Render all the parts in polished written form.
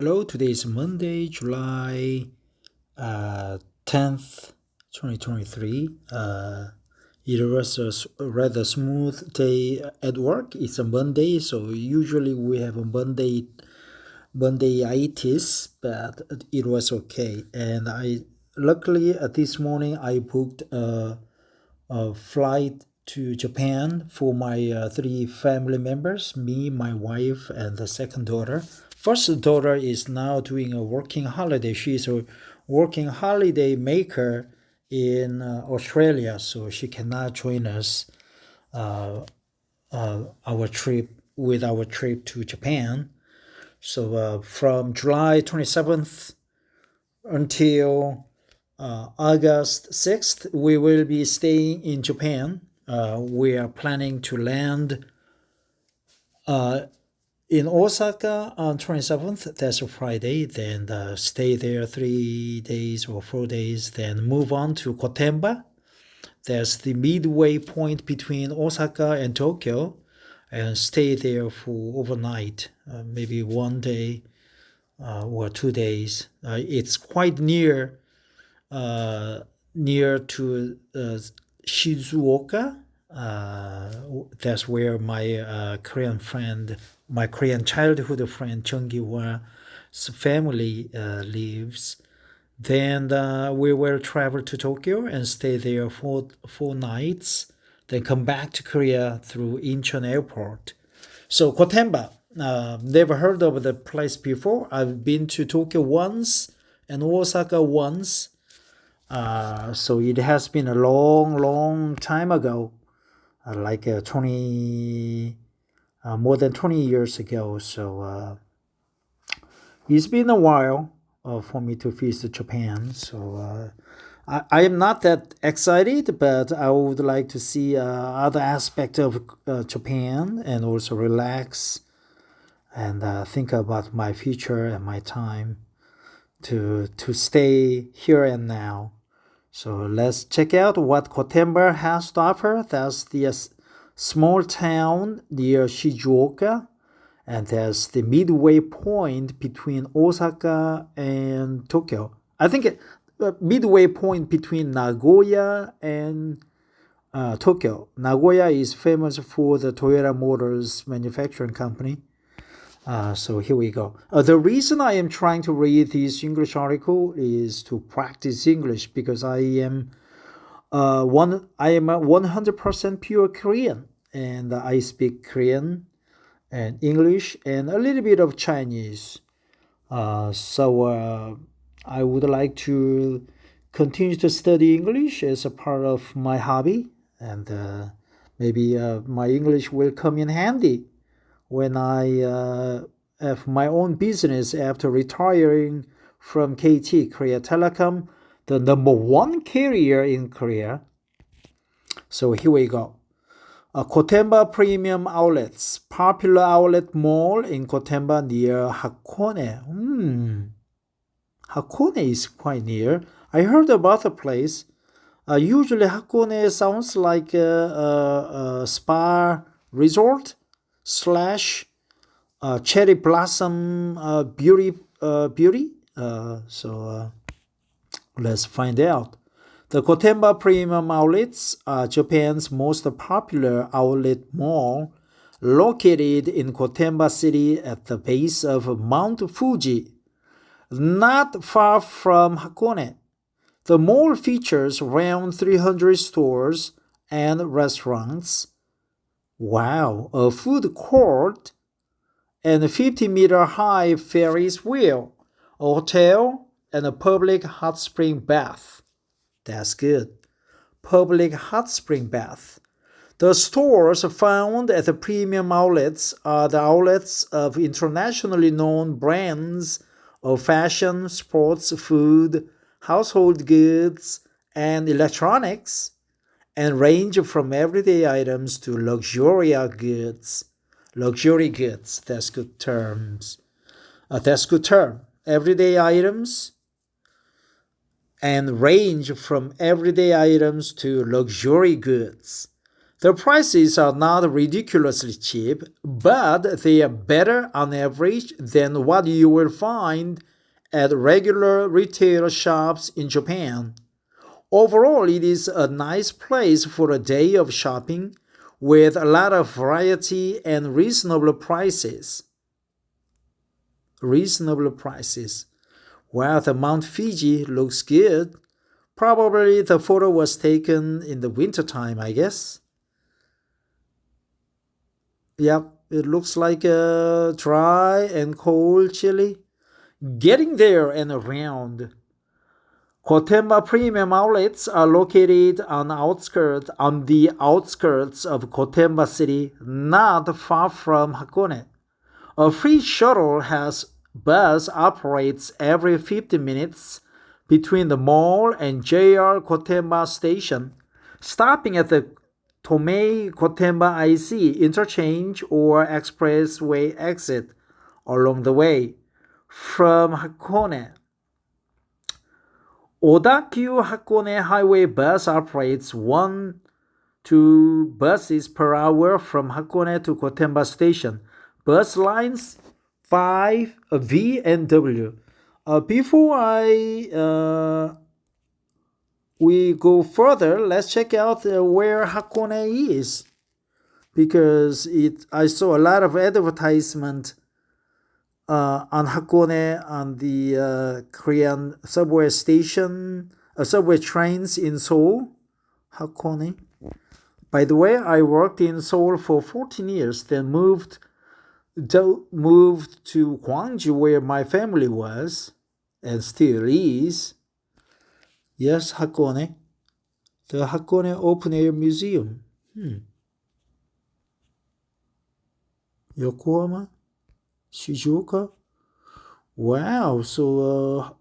Hello, today is Monday, July 10th, 2023. It was a rather smooth day at work. It's a Monday, so usually we have a Monday-itis, but it was okay. And luckily, this morning I booked a flight to Japan for my three family members, me, my wife, and the second daughter. First daughter is now doing a working holiday. She's a working holiday maker in Australia, so she cannot join us our trip to Japan. So from July 27th until August 6th, we will be staying in Japan. We are planning to land in Osaka on 27th. That's a Friday. Then stay there 3 days or 4 days. Then move on to Gotemba. That's the midway point between Osaka and Tokyo. And stay there for overnight, maybe 1 day or 2 days. It's quite near to Shizuoka. That's where my my Korean childhood friend Chung Gi-hwa's family lives. Then we will travel to Tokyo and stay there for 4 nights. Then come back to Korea through Incheon Airport. So Gotemba, never heard of the place before. I've been to Tokyo once and Osaka once. So it has been a long time ago, like 20, more than 20 years ago. So it's been a while for me to visit Japan. So I am not that excited, but I would like to see other aspects of Japan and also relax and think about my future and my time to stay here and now. So let's check out what Gotemba has to offer. That's the small town near Shizuoka, and that's the midway point between Osaka and Tokyo. I think midway point between Nagoya and Tokyo. Nagoya is famous for the Toyota Motors manufacturing company. So here we go. The reason I am trying to read this English article is to practice English because I am a 100% pure Korean, and I speak Korean and English and a little bit of Chinese. So I would like to continue to study English as a part of my hobby, and maybe my English will come in handy when I have my own business after retiring from KT, Korea Telecom, the number one carrier in Korea. So here we go. Gotemba Premium Outlets, popular outlet mall in Gotemba near Hakone. Hakone is quite near. I heard about the place. Usually Hakone sounds like a spa resort slash cherry blossom beauty. So let's find out. The Gotemba Premium Outlets are Japan's most popular outlet mall, located in Gotemba City at the base of Mount Fuji, not far from Hakone. The mall features around 300 stores and restaurants. Wow, a food court and a 50-meter high Ferris wheel, a hotel, and a public hot spring bath. That's good. Public hot spring bath. The stores found at the premium outlets are the outlets of internationally known brands of fashion, sports, food, household goods, and electronics, and range from everyday items to luxury goods. Luxury goods, that's good terms. That's good term. Everyday items and range from everyday items to luxury goods. The prices are not ridiculously cheap, but they are better on average than what you will find at regular retail shops in Japan. Overall, it is a nice place for a day of shopping with a lot of variety and reasonable prices. Reasonable prices. Well, the Mount Fuji looks good. Probably the photo was taken in the wintertime, I guess. Yep, it looks like a dry and cold chilly. Getting there and around. Gotemba premium outlets are located on the outskirts of Gotemba city, not far from Hakone. A free shuttle bus operates every 50 minutes between the mall and JR Gotemba station, stopping at the Tomei Gotemba IC interchange or expressway exit along the way. From Hakone, Odakyu Hakone Highway Bus operates 1-2 buses per hour from Hakone to Gotemba Station. Bus lines 5, V and W. Before we go further, let's check out where Hakone is, because I saw a lot of advertisement on Hakone on the Korean subway trains in Seoul, Hakone. By the way, I worked in Seoul for 14 years, then moved to Gwangju, where my family was and still is. Yes, Hakone. The Hakone Open Air Museum. Yokohama? Shizuoka? Wow, so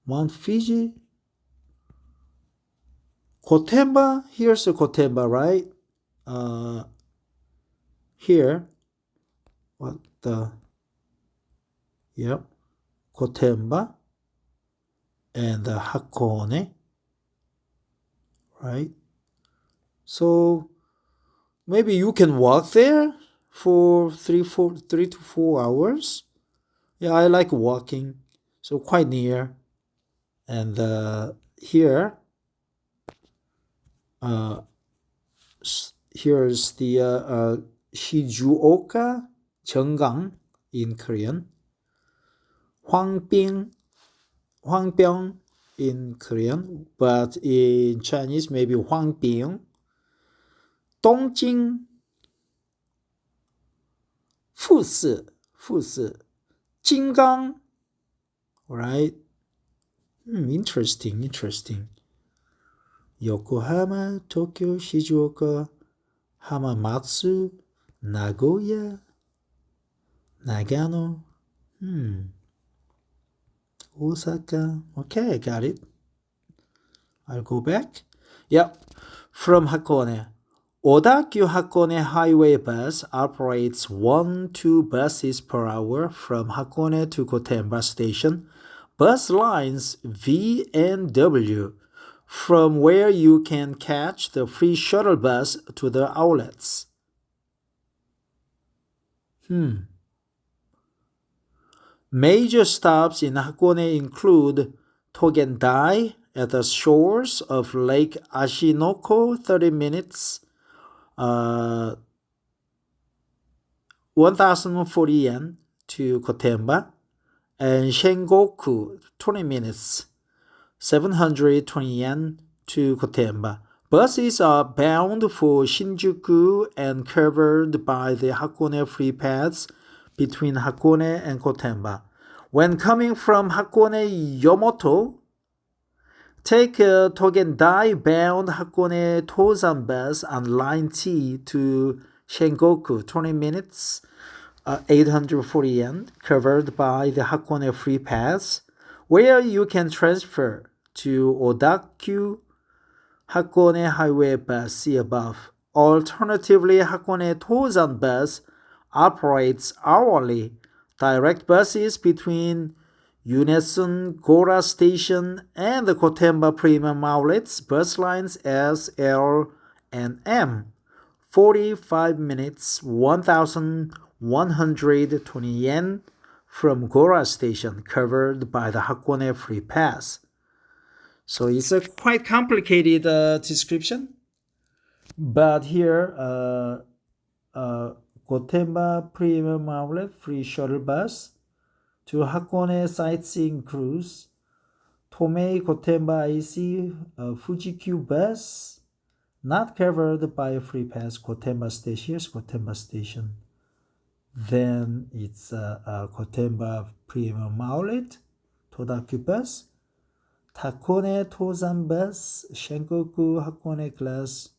Mount Fuji? Gotemba? Here's the Gotemba, right? Here. What the? Yep. Gotemba. And Hakone. Right? So maybe you can walk there for 3 to 4 hours. Yeah, I like walking, so quite near. And here's the Shizuoka Jeonggang in Korean, Hwangbyong in Korean, but in Chinese maybe Hwangbyong. Dongjing, Fusi, Jinggang, right? Interesting. Yokohama, Tokyo, Shizuoka, Hamamatsu, Nagoya, Nagano, Osaka. Okay, I got it. I'll go back. Yep, from Hakone. Odakyu Hakone Highway Bus operates 1-2 buses per hour from Hakone to Gotemba Station. Bus lines V and W, from where you can catch the free shuttle bus to the outlets. Major stops in Hakone include Togendai at the shores of Lake Ashinoko, 30 minutes, 1,040 yen to Gotemba, and Shengoku, 20 minutes, 720 yen to Gotemba. Buses are bound for Shinjuku and covered by the Hakone free paths between Hakone and Gotemba. When coming from Hakone Yomoto, take a Togendai-bound Hakone Tozan bus on Line T to Shengoku, 20 minutes, 840 yen, covered by the Hakone free paths, where you can transfer to Odakyu Hakone Highway Bus, see above. Alternatively, Hakone Tozan bus operates hourly direct buses between Yunesun Gora Station and the Gotemba Premium Outlets. Bus lines S, L, and M. 45 minutes, 1,120 yen from Gora Station, covered by the Hakone Free Pass. So it's a quite complicated description. But here, Gotemba Premium Outlet Free Shuttle Bus to Hakone Sightseeing Cruise, Tomei Gotemba IC Fuji-Q Bus, not covered by a free pass. Gotemba Station. Here's Gotemba Station. Then it's Gotemba Premium Outlet, Todakyu Bus, Takone Tozan Bus, Shenkoku Hakone Class,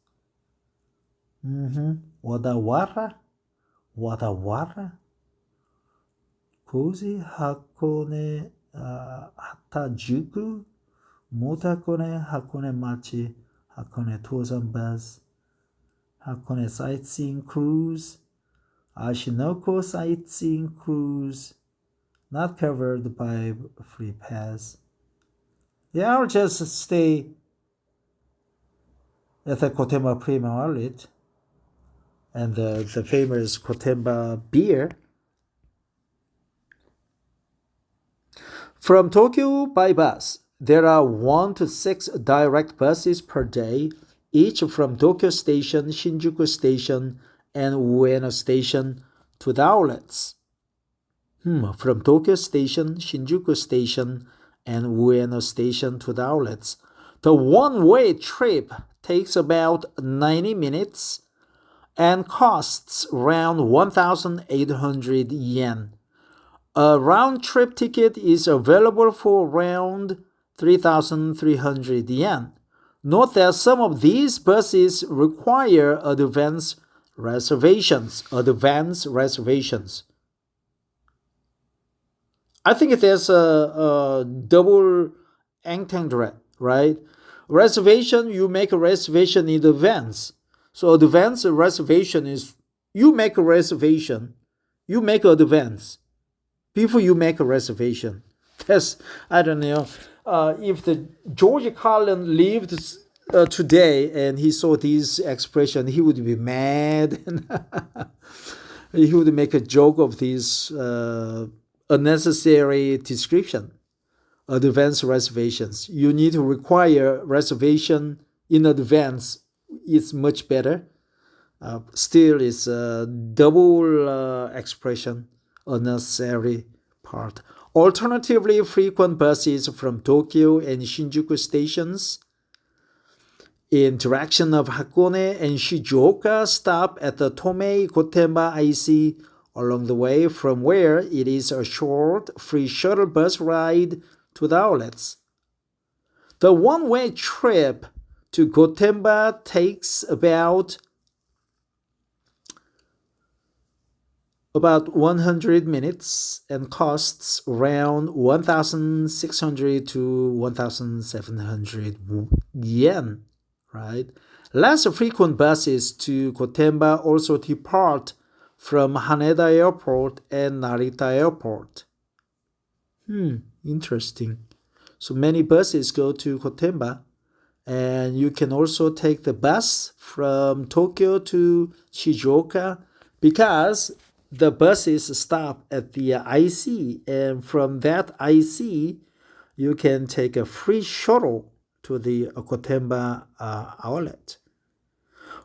Wadawara, Kozi Hakone Hatajuku, Motakone Hakone Machi, Hakone Tozan Bus, Hakone Sightseeing Cruise, Ashinoko Sightseeing Cruise, not covered by free pass. Yeah, I'll just stay at the Gotemba Premium Outlet and the famous Gotemba beer. From Tokyo by bus, there are 1 to 6 direct buses per day, each from Tokyo Station, Shinjuku Station, and Ueno Station to the outlets. From Tokyo Station, Shinjuku Station, and Ueno Station to the outlets. The one-way trip takes about 90 minutes and costs around 1,800 yen. A round-trip ticket is available for around 3,300 yen. Note that some of these buses require advance reservations. I think there's a double entendre, right? Reservation, you make a reservation in advance. So advance reservation is you make a reservation, you make advance before you make a reservation. That's, I don't know, if the George Carlin lived today and he saw this expression, he would be mad. He would make a joke of this unnecessary description. Advance reservations. You need to require reservation in advance. It's much better. Still, it's a double expression, unnecessary part. Alternatively, frequent buses from Tokyo and Shinjuku stations in direction of Hakone and Shizuoka stop at the Tomei Gotemba IC along the way, from where it is a short free shuttle bus ride to the outlets. The one-way trip to Gotemba takes about 100 minutes and costs around 1,600 to 1,700 yen, right? Less frequent buses to Gotemba also depart from Haneda Airport and Narita Airport. Interesting. So many buses go to Gotemba, and you can also take the bus from Tokyo to Shizuoka because the buses stop at the IC, and from that IC, you can take a free shuttle to the Gotemba outlet.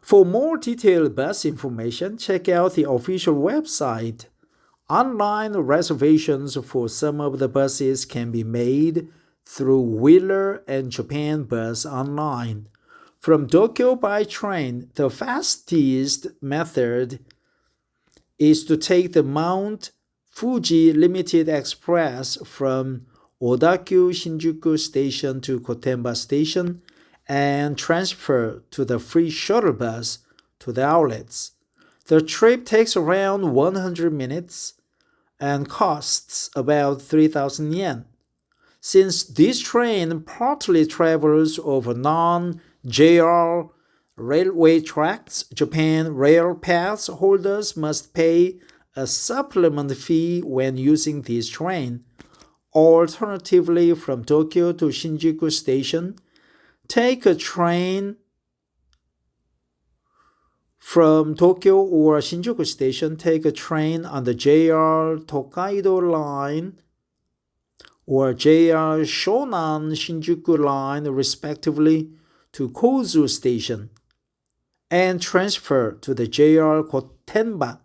For more detailed bus information, check out the official website. Online reservations for some of the buses can be made through Wheeler and Japan Bus Online. From Tokyo by train, the fastest method is to take the Mount Fuji Limited Express from Odakyu Shinjuku Station to Gotemba Station and transfer to the free shuttle bus to the outlets. The trip takes around 100 minutes and costs about 3,000 yen. Since this train partly travels over non-JR railway tracks, Japan Rail Pass holders must pay a supplement fee when using this train. Alternatively, from Tokyo to Shinjuku Station, take a train From Tokyo or Shinjuku Station, take a train on the JR Tokaido Line or JR Shonan Shinjuku Line, respectively, to Kozu Station, and transfer to the JR Gotemba.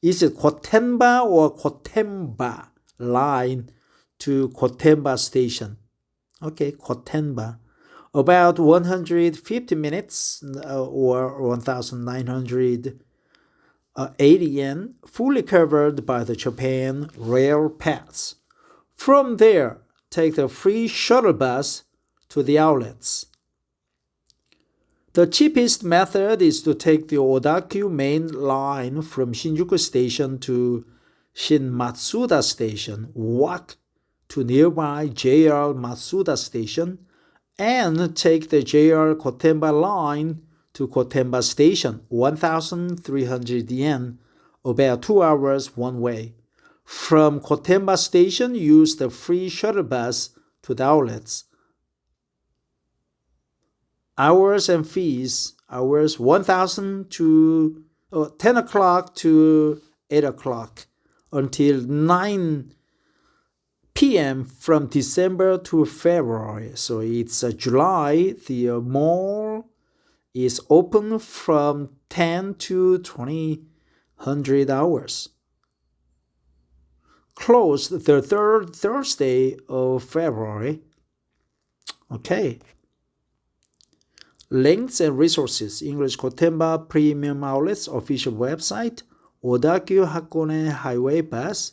Is it Gotemba or Gotemba line to Gotemba Station? Okay, Gotemba. About 150 minutes or 1,980 yen, fully covered by the Japan Rail Pass. From there, take the free shuttle bus to the outlets. The cheapest method is to take the Odakyu main line from Shinjuku Station to Shin-Matsuda Station, walk to nearby JR Matsuda Station, and take the JR Gotemba line to Gotemba Station, 1,300 yen, about 2 hours one way. From Gotemba Station, use the free shuttle bus to the outlets. Hours and fees, hours 1,000 to 10 o'clock to 8 o'clock until 9 p.m. from December to February. So it's July. The mall is open from 10 to 2000 hours. Closed the third Thursday of February. Okay. Links and resources. English Gotemba Premium Outlets official website. Odakyu Hakone Highway Bus.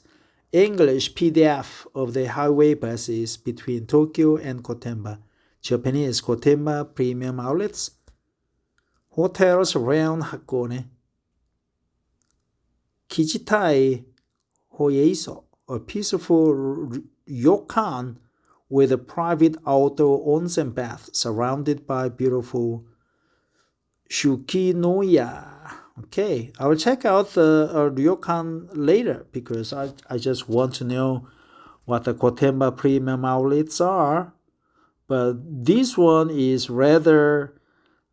English PDF of the highway buses between Tokyo and Gotemba. Japanese Gotemba Premium Outlets. Hotels around Hakone. Kijitai Hoyeiso, a peaceful ryokan with a private outdoor onsen bath surrounded by beautiful Shukinoya. Okay, I will check out the ryokan later because I just want to know what the Gotemba Premium Outlets are. But this one is rather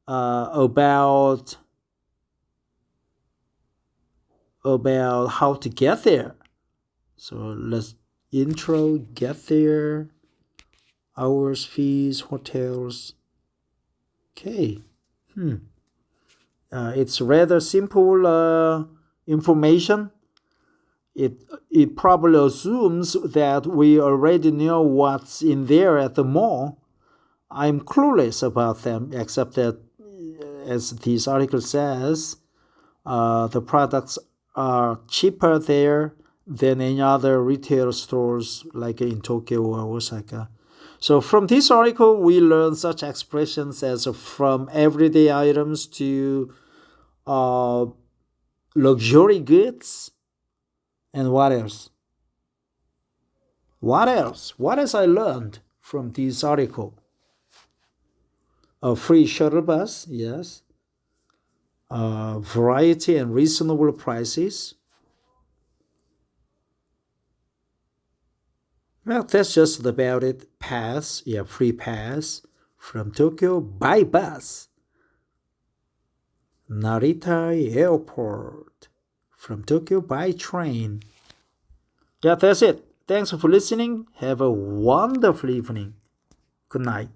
about how to get there. So let's intro, get there, hours, fees, hotels. Okay. It's rather simple information. It probably assumes that we already know what's in there at the mall. I'm clueless about them, except that, as this article says, the products are cheaper there than any other retail stores like in Tokyo or Osaka. So from this article, we learn such expressions as from everyday items to luxury goods. And what else? What else I learned from this article? A free shuttle bus, yes. Variety and reasonable prices. Well, that's just about it. Pass, free pass from Tokyo by bus. Narita Airport from Tokyo by train. Yeah, that's it. Thanks for listening. Have a wonderful evening. Good night.